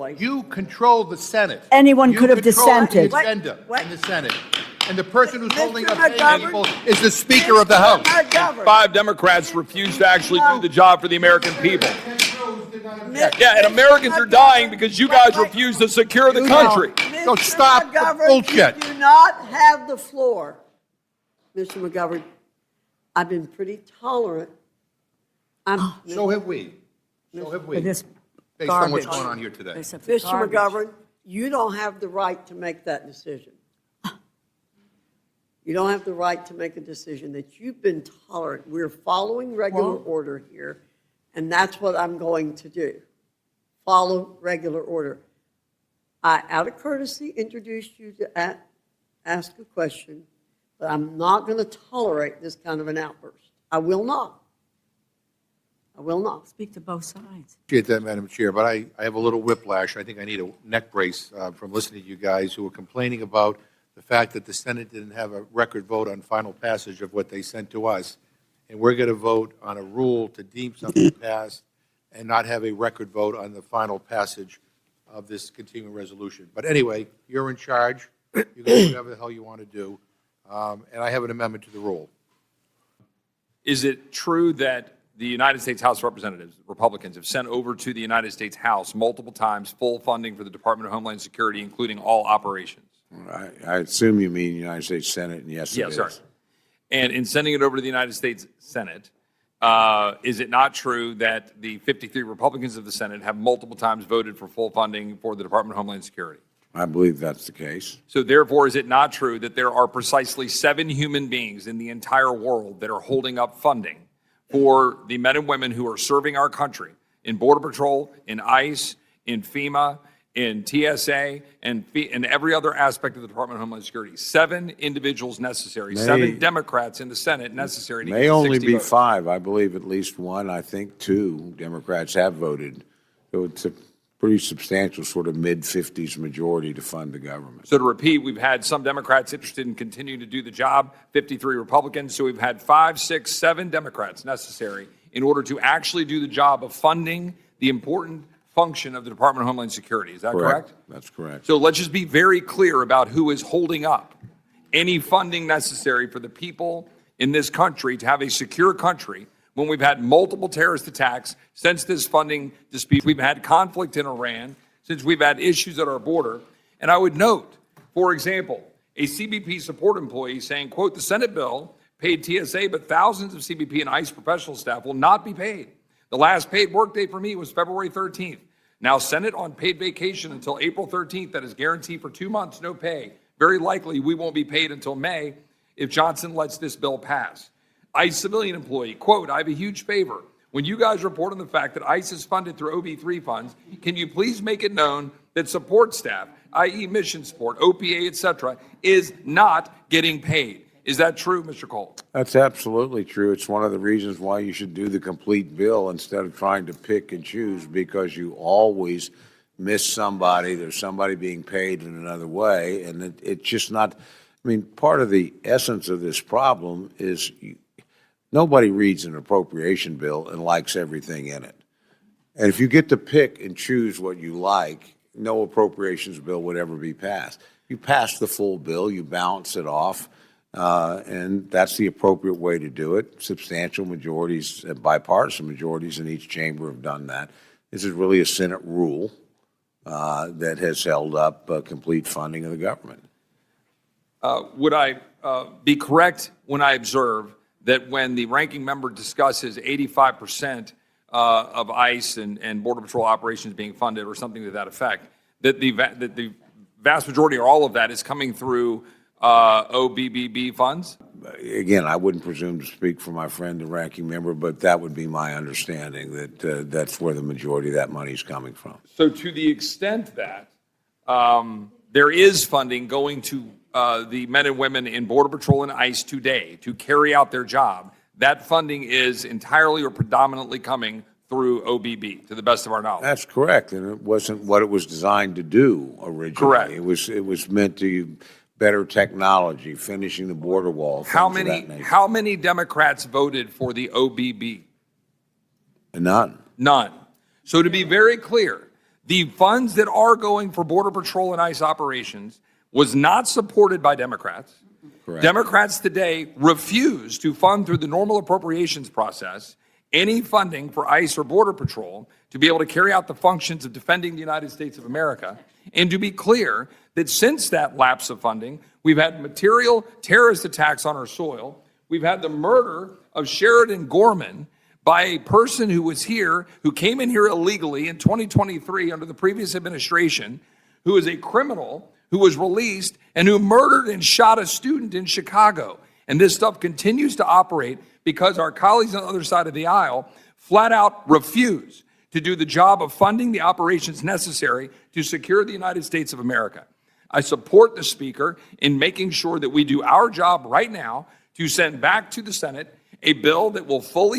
You control the Senate. Anyone You could have control dissented. the agenda What? in the Senate. And the person who's holding up McGovern. paying people is the Speaker of the House. McGovern. 5 Democrats refuse to actually do the job for the American people. Mi- Yeah, and Americans are dying because you guys refuse to secure the country. So Mr. stop the McGovern, bullshit. You do not have the floor. Mr. McGovern, I've been pretty tolerant. So have we. So have we. For this Based on what's garbage. going on here today. Mr. Mr. McGovern, you don't have the right to make that decision. You don't have the right to make a decision that you've been tolerant. We're following regular order here, and that's what I'm going to do. Follow regular order. I, out of courtesy, introduced you to ask a question, but I'm not going to tolerate this kind of an outburst. I will not. I will not. Speak to both sides. Appreciate that, Madam Chair, but I have a little whiplash. I think I need a neck brace from listening to you guys who are complaining about the fact that the Senate didn't have a record vote on final passage of what they sent to us. And we're going to vote on a rule to deem something passed and not have a record vote on the final passage of this continuing resolution. But anyway, you're in charge. You're going to do whatever the hell you want to do. And I have an amendment to the rule. Is it true that the United States House of Representatives, Republicans, have sent over to the United States House multiple times full funding for the Department of Homeland Security, including all operations? I assume you mean United States Senate, and yes, it is. Sorry. And in sending it over to the United States Senate, is it not true that the 53 Republicans of the Senate have multiple times voted for full funding for the Department of Homeland Security? I believe that's the case. So therefore, is it not true that there are precisely 7 human beings in the entire world that are holding up funding for the men and women who are serving our country in Border Patrol, in ICE, in FEMA, in TSA, and every other aspect of the Department of Homeland Security? 7 individuals necessary, 7 Democrats in the Senate necessary to get 60 May only be votes. 5. I believe at least 1, I think 2 Democrats have voted. So it's a pretty substantial sort of mid-50s majority to fund the government. So to repeat, we've had some Democrats interested in continuing to do the job, 53 Republicans. So we've had 5, 6, 7 Democrats necessary in order to actually do the job of funding the important function of the Department of Homeland Security. Is that correct? That's correct. So let's just be very clear about who is holding up any funding necessary for the people in this country to have a secure country when we've had multiple terrorist attacks since this funding dispute. We've had conflict in Iran, since we've had issues at our border. And I would note, for example, a CBP support employee saying, quote, the Senate bill paid TSA, but thousands of CBP and ICE professional staff will not be paid. The last paid workday for me was February 13th. Now Senate on paid vacation until April 13th. That is guaranteed for 2 months, no pay. Very likely we won't be paid until May if Johnson lets this bill pass. ICE civilian employee, quote, I have a huge favor. When you guys report on the fact that ICE is funded through OB3 funds, can you please make it known that support staff, i.e. mission support, OPA, et cetera, is not getting paid? Is that true, Mr. Cole? That's absolutely true. It's one of the reasons why you should do the complete bill instead of trying to pick and choose, because you always miss somebody. There's somebody being paid in another way, and it's just not. I mean, part of the essence of this problem is nobody reads an appropriation bill and likes everything in it. And if you get to pick and choose what you like, no appropriations bill would ever be passed. You pass the full bill, you balance it off, and that's the appropriate way to do it. Substantial majorities, bipartisan majorities in each chamber have done that. This is really a Senate rule that has held up complete funding of the government. Would I be correct when I observe that when the ranking member discusses 85% of ICE and Border Patrol operations being funded or something to that effect, that the vast majority or all of that is coming through OBBB funds? Again, I wouldn't presume to speak for my friend, the ranking member, but that would be my understanding, that that's where the majority of that money is coming from. So to the extent that there is funding going to the men and women in Border Patrol and ICE today to carry out their job, that funding is entirely or predominantly coming through OBB, to the best of our knowledge. That's correct, and it wasn't what it was designed to do originally. Correct. It was meant to better technology, finishing the border wall. How many Democrats voted for the OBB? None. None. So to be very clear, The funds that are going for Border Patrol and ICE operations was not supported by Democrats. Correct. Democrats today refuse to fund through the normal appropriations process any funding for ICE or Border Patrol to be able to carry out the functions of defending the United States of America. And to be clear, that since that lapse of funding, we've had material terrorist attacks on our soil. We've had the murder of Sheridan Gorman by a person who was here, who came in here illegally in 2023 under the previous administration, who is a criminal, who was released, and who murdered and shot a student in Chicago. And this stuff continues to operate because our colleagues on the other side of the aisle flat out refuse to do the job of funding the operations necessary to secure the United States of America. I support the Speaker in making sure that we do our job right now to send back to the Senate a bill that will fully